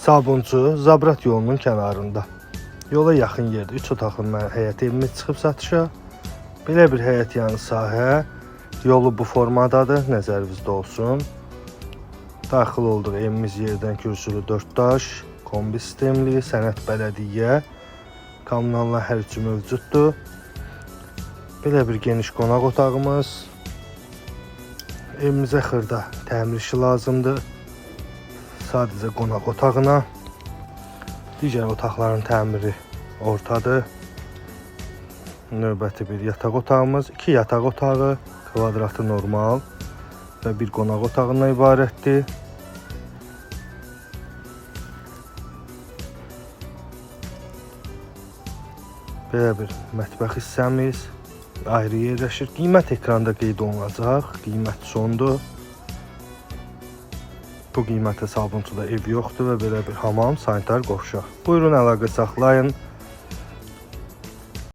Sabunçu Zabrat yolunun kənarında. Yola yaxın yerdə 3 otaqlı həyət evimiz çıxıb satışa. Belə bir həyət yanı sahə. Yolu bu formadadır, nəzərinizdə olsun. Daxil olduq evimiz yerdən kürsülü 4 daş, kombi sistemli, sənəd bələdiyyə, kommunallar hər üçü mövcuddur. Belə bir geniş qonaq otağımız. Evimizə xırda təmir işi lazımdır. Sadəcə qonaq otağına. Digər otaqların təmiri ortadır. Növbəti bir yataq otağımız, 2 yataq otağı, kvadratı normal və bir qonaq otağından ibarətdir. Belə bir mətbəx hissəmiz ayrı yerləşir. Qiymət ekranda qeyd olunacaq. Qiymət sondur. Bu qiymətə Sabunçuda ev yoxdur və belə bir hamam, sanitar qovşaq. Buyurun əlaqə saxlayın.